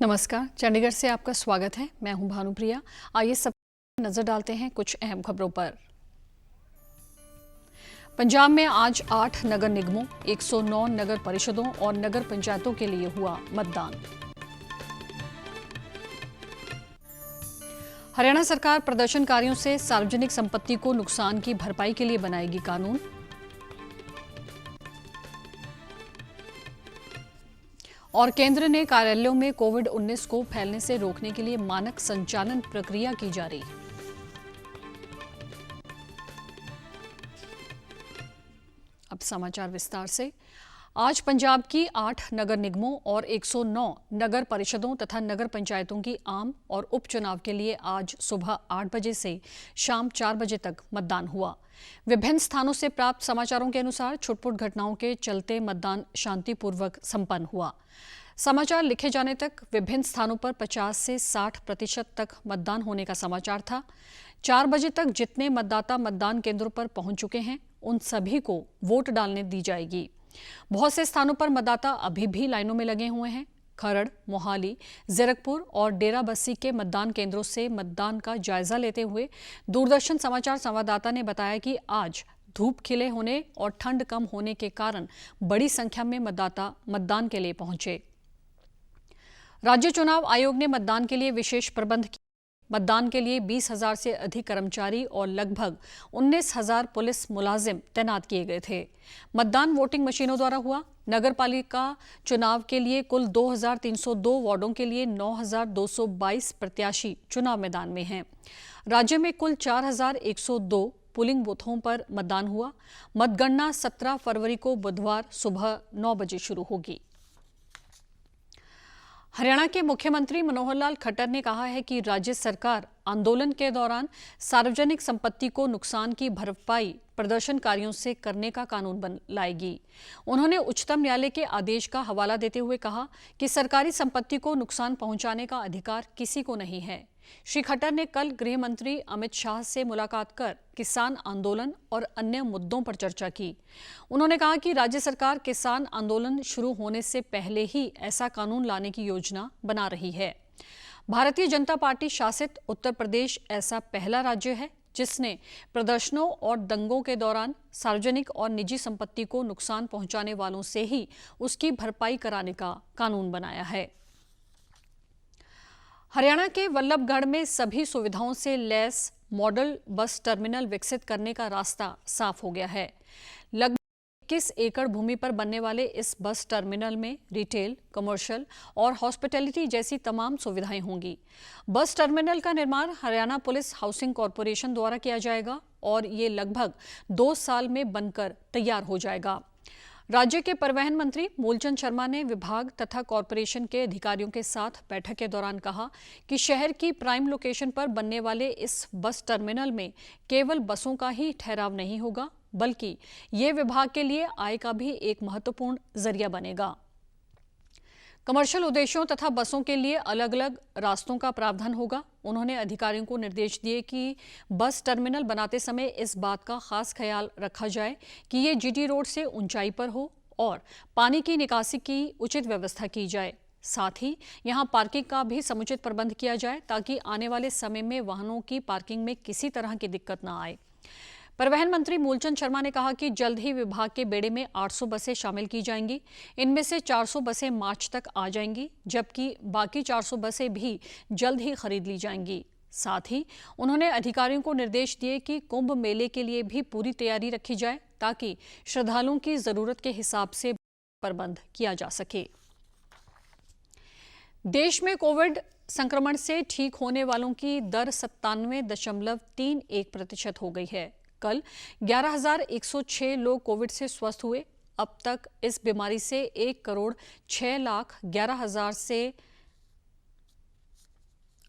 नमस्कार, चंडीगढ़ से आपका स्वागत है। मैं हूं भानुप्रिया। आइए सब नजर डालते हैं कुछ अहम खबरों पर। पंजाब में आज 8 नगर निगमों, 109 नगर परिषदों और नगर पंचायतों के लिए हुआ मतदान। हरियाणा सरकार प्रदर्शनकारियों से सार्वजनिक संपत्ति को नुकसान की भरपाई के लिए बनाएगी कानून। और केंद्र ने कार्यालयों में कोविड-19 को फैलने से रोकने के लिए मानक संचालन प्रक्रिया की जारी। अब समाचार विस्तार से। आज पंजाब की 8 नगर निगमों और 109 नगर परिषदों तथा नगर पंचायतों की आम और उपचुनाव के लिए आज सुबह 8 बजे से शाम 4 बजे तक मतदान हुआ। विभिन्न स्थानों से प्राप्त समाचारों के अनुसार छुटपुट घटनाओं के चलते मतदान शांतिपूर्वक संपन्न हुआ। समाचार लिखे जाने तक विभिन्न स्थानों पर 50 से 60% तक मतदान होने का समाचार था। 4 बजे तक जितने मतदाता मतदान केंद्रों पर पहुंच चुके हैं उन सभी को वोट डालने दी जाएगी। बहुत से स्थानों पर मतदाता अभी भी लाइनों में लगे हुए हैं। खरड़, मोहाली, जीरकपुर और डेराबस्सी के मतदान केंद्रों से मतदान का जायजा लेते हुए दूरदर्शन समाचार संवाददाता ने बताया कि आज धूप खिले होने और ठंड कम होने के कारण बड़ी संख्या में मतदाता मतदान के लिए पहुंचे। राज्य चुनाव आयोग ने मतदान के लिए विशेष प्रबंध किए। मतदान के लिए 20,000 से अधिक कर्मचारी और लगभग 19,000 पुलिस मुलाजिम तैनात किए गए थे। मतदान वोटिंग मशीनों द्वारा हुआ। नगर पालिका चुनाव के लिए कुल 2,302 वार्डों के लिए 9,222 प्रत्याशी चुनाव मैदान में हैं। राज्य में कुल 4,102 पोलिंग बूथों पर मतदान हुआ। मतगणना 17 फरवरी को बुधवार सुबह 9 बजे शुरू होगी। हरियाणा के मुख्यमंत्री मनोहर लाल खट्टर ने कहा है कि राज्य सरकार आंदोलन के दौरान सार्वजनिक संपत्ति को नुकसान की भरपाई प्रदर्शनकारियों से करने का कानून लाएगी। उन्होंने उच्चतम न्यायालय के आदेश का हवाला देते हुए कहा कि सरकारी संपत्ति को नुकसान पहुंचाने का अधिकार किसी को नहीं है। श्री खट्टर ने कल गृह मंत्री अमित शाह से मुलाकात कर किसान आंदोलन और अन्य मुद्दों पर चर्चा की। उन्होंने कहा कि राज्य सरकार किसान आंदोलन शुरू होने से पहले ही ऐसा कानून लाने की योजना बना रही है। भारतीय जनता पार्टी शासित उत्तर प्रदेश ऐसा पहला राज्य है जिसने प्रदर्शनों और दंगों के दौरान सार्वजनिक और निजी संपत्ति को नुकसान पहुंचाने वालों से ही उसकी भरपाई कराने का कानून बनाया है। हरियाणा के वल्लभगढ़ में सभी सुविधाओं से लैस मॉडल बस टर्मिनल विकसित करने का रास्ता साफ हो गया है। लगभग 21 एकड़ भूमि पर बनने वाले इस बस टर्मिनल में रिटेल, कमर्शियल और हॉस्पिटैलिटी जैसी तमाम सुविधाएं होंगी। बस टर्मिनल का निर्माण हरियाणा पुलिस हाउसिंग कॉरपोरेशन द्वारा किया जाएगा और ये लगभग 2 साल में बनकर तैयार हो जाएगा। राज्य के परिवहन मंत्री मूलचंद शर्मा ने विभाग तथा कॉरपोरेशन के अधिकारियों के साथ बैठक के दौरान कहा कि शहर की प्राइम लोकेशन पर बनने वाले इस बस टर्मिनल में केवल बसों का ही ठहराव नहीं होगा, बल्कि ये विभाग के लिए आय का भी एक महत्वपूर्ण जरिया बनेगा। कमर्शियल उद्देश्यों तथा बसों के लिए अलग अलग रास्तों का प्रावधान होगा। उन्होंने अधिकारियों को निर्देश दिए कि बस टर्मिनल बनाते समय इस बात का खास ख्याल रखा जाए कि ये जीटी रोड से ऊंचाई पर हो और पानी की निकासी की उचित व्यवस्था की जाए। साथ ही यहां पार्किंग का भी समुचित प्रबंध किया जाए ताकि आने वाले समय में वाहनों की पार्किंग में किसी तरह की दिक्कत न आए। परिवहन मंत्री मूलचंद शर्मा ने कहा कि जल्द ही विभाग के बेड़े में 800 बसें शामिल की जाएंगी। इनमें से 400 बसें मार्च तक आ जाएंगी, जबकि बाकी 400 बसें भी जल्द ही खरीद ली जाएंगी। साथ ही उन्होंने अधिकारियों को निर्देश दिए कि कुंभ मेले के लिए भी पूरी तैयारी रखी जाए ताकि श्रद्धालुओं की जरूरत के हिसाब से प्रबंध किया जा सके। देश में कोविड संक्रमण से ठीक होने वालों की दर 97.31% हो गई है। कल 11,106 लोग कोविड से स्वस्थ हुए। अब तक इस बीमारी से 1,06,11,000 से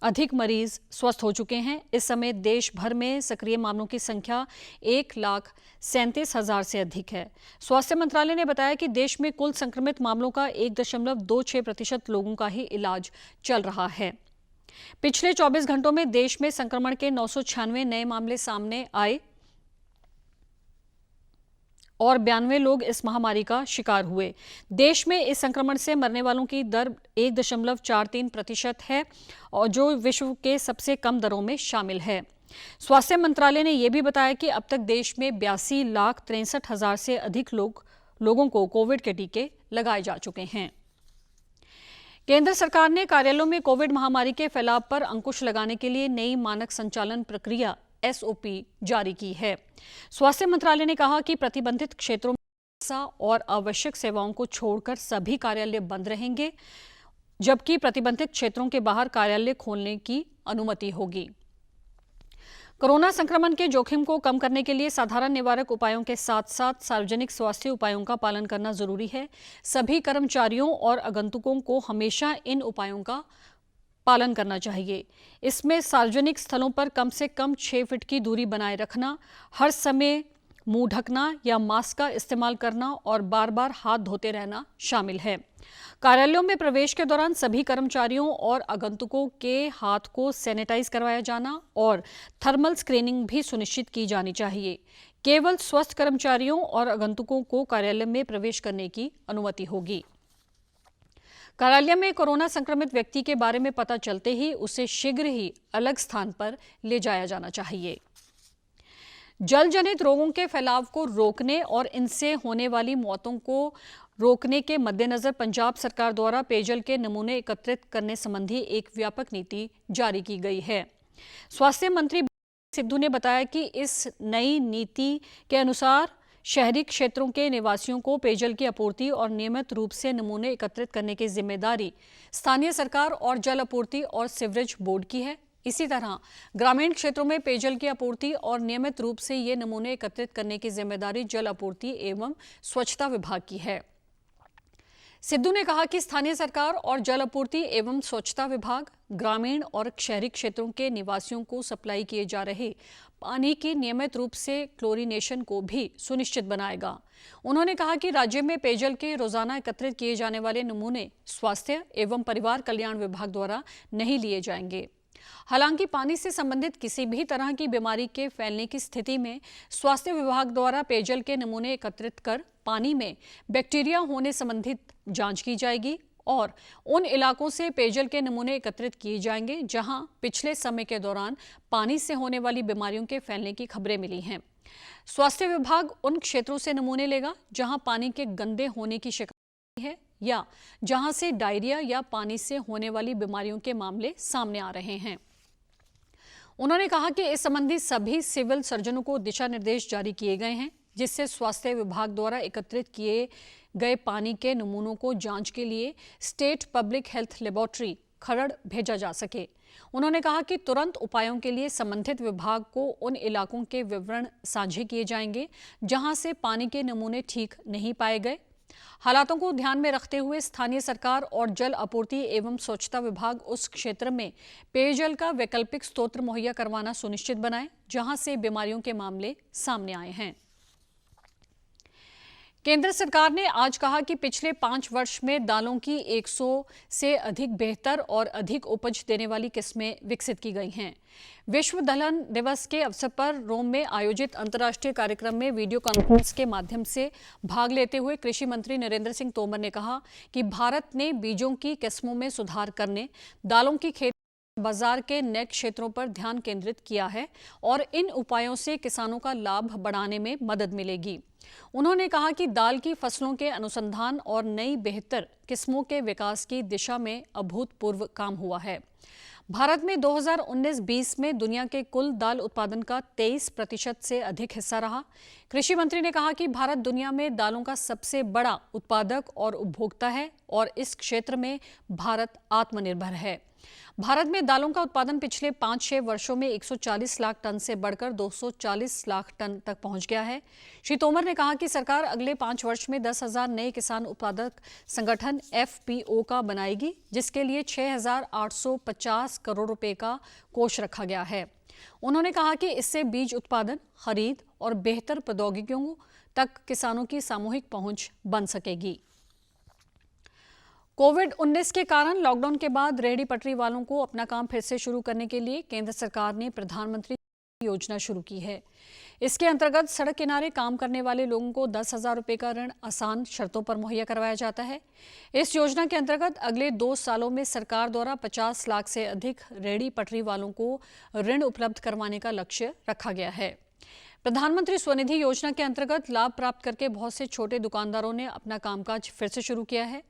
अधिक मरीज स्वस्थ हो चुके हैं। इस समय देश भर में सक्रिय मामलों की संख्या 1,37,000 से अधिक है। स्वास्थ्य मंत्रालय ने बताया कि देश में कुल संक्रमित मामलों का 1.26% लोगों का ही इलाज चल रहा है। पिछले 24 घंटों में देश में संक्रमण के 996 नए मामले सामने आए। और 92 लोग इस महामारी का शिकार हुए। देश में इस संक्रमण से मरने वालों की दर 1.43% है और जो विश्व के सबसे कम दरों में शामिल है। स्वास्थ्य मंत्रालय ने यह भी बताया कि अब तक देश में 82,63,000 से अधिक लोगों को कोविड के टीके लगाए जा चुके हैं। केंद्र सरकार ने कार्यालयों में कोविड महामारी के फैलाव पर अंकुश लगाने के लिए नई मानक संचालन प्रक्रिया SOP जारी की है। स्वास्थ्य मंत्रालय ने कहा कि प्रतिबंधित क्षेत्रों में चिकित्सा और आवश्यक सेवाओं को छोड़कर सभी कार्यालय बंद रहेंगे, जबकि प्रतिबंधित क्षेत्रों के बाहर कार्यालय खोलने की अनुमति होगी। कोरोना संक्रमण के जोखिम को कम करने के लिए साधारण निवारक उपायों के साथ साथ सार्वजनिक स्वास्थ्य उपायों का पालन करना जरूरी है। सभी कर्मचारियों और आगंतुकों को हमेशा इन उपायों का पालन करना चाहिए। इसमें सार्वजनिक स्थलों पर कम से कम 6 फीट की दूरी बनाए रखना, हर समय मुंह ढकना या मास्क का इस्तेमाल करना और बार बार हाथ धोते रहना शामिल है। कार्यालयों में प्रवेश के दौरान सभी कर्मचारियों और आगंतुकों के हाथ को सैनिटाइज करवाया जाना और थर्मल स्क्रीनिंग भी सुनिश्चित की जानी चाहिए। केवल स्वस्थ कर्मचारियों और आगंतुकों को कार्यालय में प्रवेश करने की अनुमति होगी। कार्यालय में कोरोना संक्रमित व्यक्ति के बारे में पता चलते ही उसे शीघ्र ही अलग स्थान पर ले जाया जाना चाहिए। जल जनित रोगों के फैलाव को रोकने और इनसे होने वाली मौतों को रोकने के मद्देनजर पंजाब सरकार द्वारा पेयजल के नमूने एकत्रित करने संबंधी एक व्यापक नीति जारी की गई है। स्वास्थ्य मंत्री सिद्धू ने बताया कि इस नई नीति के अनुसार शहरी क्षेत्रों के निवासियों को पेयजल की आपूर्ति और नियमित रूप से नमूने एकत्रित करने की जिम्मेदारी स्थानीय सरकार और जल आपूर्ति और सीवरेज बोर्ड की है। इसी तरह ग्रामीण क्षेत्रों में पेयजल की आपूर्ति और नियमित रूप से ये नमूने एकत्रित करने की जिम्मेदारी जल आपूर्ति एवं स्वच्छता विभाग की है। सिद्धू ने कहा कि स्थानीय सरकार और जल आपूर्ति एवं स्वच्छता विभाग ग्रामीण और शहरी क्षेत्रों के निवासियों को सप्लाई किए जा रहे पानी की नियमित रूप से क्लोरीनेशन को भी सुनिश्चित बनाएगा। उन्होंने कहा कि राज्य में पेयजल के रोजाना एकत्रित किए जाने वाले नमूने स्वास्थ्य एवं परिवार कल्याण विभाग द्वारा नहीं लिए जाएंगे। हालांकि पानी से संबंधित किसी भी तरह की बीमारी के फैलने की स्थिति में स्वास्थ्य विभाग द्वारा पेयजल के नमूने एकत्रित कर पानी में बैक्टीरिया होने संबंधित जांच की जाएगी और उन इलाकों से पेयजल के नमूने एकत्रित किए जाएंगे जहां पिछले समय के दौरान पानी से होने वाली बीमारियों के फैलने की खबरें मिली हैं। स्वास्थ्य विभाग उन क्षेत्रों से नमूने लेगा जहां पानी के गंदे होने की शिकायत है या जहां से डायरिया या पानी से होने वाली बीमारियों के मामले सामने आ रहे हैं। उन्होंने कहा कि इस संबंधी सभी सिविल सर्जनों को दिशा निर्देश जारी किए गए हैं, जिससे स्वास्थ्य विभाग द्वारा एकत्रित किए गए पानी के नमूनों को जांच के लिए स्टेट पब्लिक हेल्थ लेबोरेटरी खरड़ भेजा जा सके। उन्होंने कहा कि तुरंत उपायों के लिए संबंधित विभाग को उन इलाकों के विवरण साझे किए जाएंगे जहां से पानी के नमूने ठीक नहीं पाए गए। हालातों को ध्यान में रखते हुए स्थानीय सरकार और जल आपूर्ति एवं स्वच्छता विभाग उस क्षेत्र में पेयजल का वैकल्पिक स्रोत मुहैया करवाना सुनिश्चित बनाए जहां से बीमारियों के मामले सामने आए हैं। केंद्र सरकार ने आज कहा कि पिछले 5 वर्ष में दालों की 100 से अधिक बेहतर और अधिक उपज देने वाली किस्में विकसित की गई हैं। विश्व दलहन दिवस के अवसर पर रोम में आयोजित अंतर्राष्ट्रीय कार्यक्रम में वीडियो कॉन्फ्रेंस के माध्यम से भाग लेते हुए कृषि मंत्री नरेंद्र सिंह तोमर ने कहा कि भारत ने बीजों की किस्मों में सुधार करने, दालों की खेती, बाजार के नए क्षेत्रों पर ध्यान केंद्रित किया है और इन उपायों से किसानों का लाभ बढ़ाने में मदद मिलेगी। उन्होंने कहा कि दाल की फसलों के अनुसंधान और नई बेहतर किस्मों के विकास की दिशा में अभूतपूर्व काम हुआ है। भारत में 2019-20 में दुनिया के कुल दाल उत्पादन का 23% से अधिक हिस्सा रहा। कृषि मंत्री ने कहा कि भारत दुनिया में दालों का सबसे बड़ा उत्पादक और उपभोक्ता है और इस क्षेत्र में भारत आत्मनिर्भर है। भारत में दालों का उत्पादन पिछले 5-6 वर्षों में 140 लाख टन से बढ़कर 240 लाख टन तक पहुंच गया है। श्री तोमर ने कहा कि सरकार अगले 5 वर्ष में 10,000 नए किसान उत्पादक संगठन FPO का बनाएगी, जिसके लिए 6,850 करोड़ रुपए का कोष रखा गया है। उन्होंने कहा कि इससे बीज उत्पादन, खरीद और बेहतर प्रौद्योगिकियों तक किसानों की सामूहिक पहुंच बन सकेगी। कोविड-19 के कारण लॉकडाउन के बाद रेहड़ी पटरी वालों को अपना काम फिर से शुरू करने के लिए केंद्र सरकार ने प्रधानमंत्री योजना शुरू की है। इसके अंतर्गत सड़क किनारे काम करने वाले लोगों को 10,000 रुपये का ऋण आसान शर्तों पर मुहैया करवाया जाता है। इस योजना के अंतर्गत अगले 2 सालों में सरकार द्वारा 50 लाख से अधिक रेहड़ी पटरी वालों को ऋण उपलब्ध करवाने का लक्ष्य रखा गया है। प्रधानमंत्री स्वनिधि योजना के अंतर्गत लाभ प्राप्त करके बहुत से छोटे दुकानदारों ने अपना कामकाज फिर से शुरू किया है।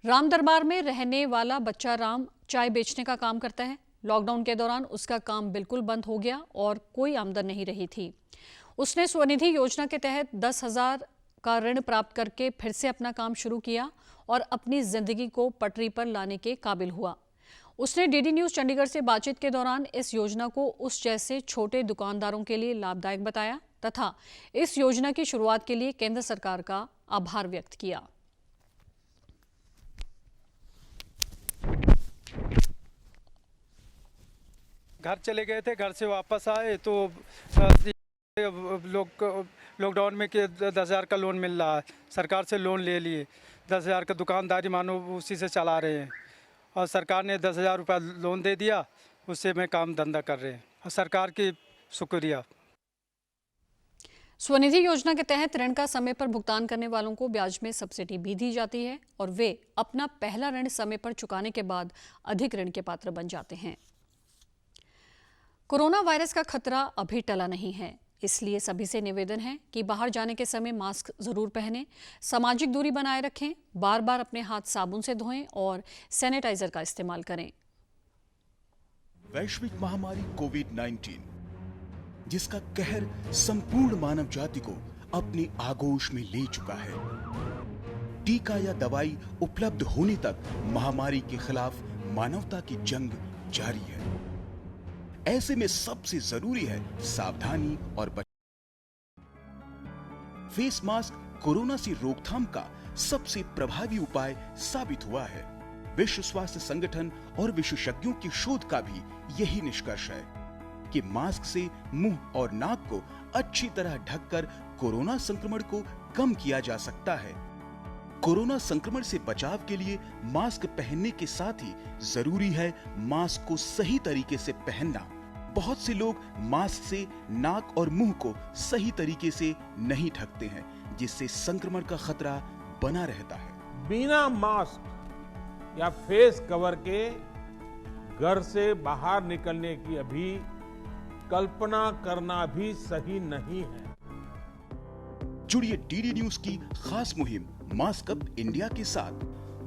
राम दरबार में रहने वाला बच्चा राम चाय बेचने का काम करता है। लॉकडाउन के दौरान उसका काम बिल्कुल बंद हो गया और कोई आमदन नहीं रही थी। उसने स्वनिधि योजना के तहत 10,000 का ऋण प्राप्त करके फिर से अपना काम शुरू किया और अपनी जिंदगी को पटरी पर लाने के काबिल हुआ। उसने डीडी न्यूज चंडीगढ़ से बातचीत के दौरान इस योजना को उस जैसे छोटे दुकानदारों के लिए लाभदायक बताया तथा इस योजना की शुरुआत के लिए केंद्र सरकार का आभार व्यक्त किया। घर चले गए थे, घर से वापस आए तो लॉकडाउन में कि 10,000 का लोन मिल रहा है, सरकार से लोन ले लिए। 10,000 का दुकानदारी मानो उसी से चला रहे हैं और सरकार ने 10,000 रुपया लोन दे दिया, उससे मैं काम धंधा कर रहे हैं और सरकार की शुक्रिया। स्वनिधि योजना के तहत ऋण का समय पर भुगतान करने वालों को ब्याज में सब्सिडी भी दी जाती है और वे अपना पहला ऋण समय पर चुकाने के बाद अधिक ऋण के पात्र बन जाते हैं। कोरोना वायरस का खतरा अभी टला नहीं है, इसलिए सभी से निवेदन है कि बाहर जाने के समय मास्क जरूर पहनें, सामाजिक दूरी बनाए रखें, बार बार अपने हाथ साबुन से धोएं और सैनिटाइजर का इस्तेमाल करें। वैश्विक महामारी कोविड-19 जिसका कहर संपूर्ण मानव जाति को अपनी आगोश में ले चुका है। टीका या दवाई उपलब्ध होने तक महामारी के खिलाफ मानवता की जंग जारी है। ऐसे में सबसे जरूरी है सावधानी और फेस मास्क कोरोना से रोकथाम का सबसे प्रभावी उपाय साबित हुआ है। विश्व स्वास्थ्य संगठन और विशेषज्ञों की शोध का भी यही निष्कर्ष है कि मास्क से मुंह और नाक को अच्छी तरह ढककर कोरोना संक्रमण को कम किया जा सकता है। कोरोना संक्रमण से बचाव के लिए मास्क पहनने के साथ ही जरूरी है मास्क को सही तरीके से पहनना। बहुत से लोग मास्क से नाक और मुंह को सही तरीके से नहीं ढकते हैं, जिससे संक्रमण का खतरा बना रहता है। बिना मास्क या फेस कवर के घर से बाहर निकलने की अभी कल्पना करना भी सही नहीं है। जुड़िए डीडी न्यूज की खास मुहिम मास्क अप इंडिया के साथ।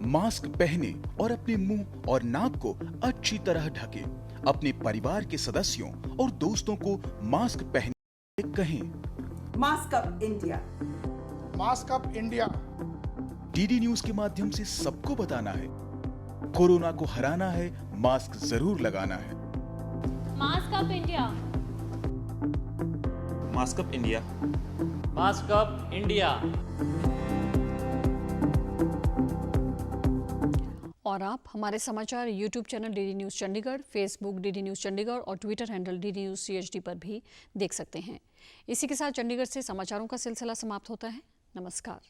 मास्क पहने और अपने मुंह और नाक को अच्छी तरह ढकें। अपने परिवार के सदस्यों और दोस्तों को मास्क पहनने कहें। Mask up India, mask up India. DD news के माध्यम से सबको बताना है, कोरोना को हराना है, मास्क जरूर लगाना है। Mask up India, mask up India, mask up India. और आप हमारे समाचार YouTube channel DD news Chandigarh, Facebook DD news Chandigarh और Twitter handle DD news CHD पर भी देख सकते हैं। इसी के साथ चंडीगढ़ से समाचारों का सिलसिला समाप्त होता है। नमस्कार।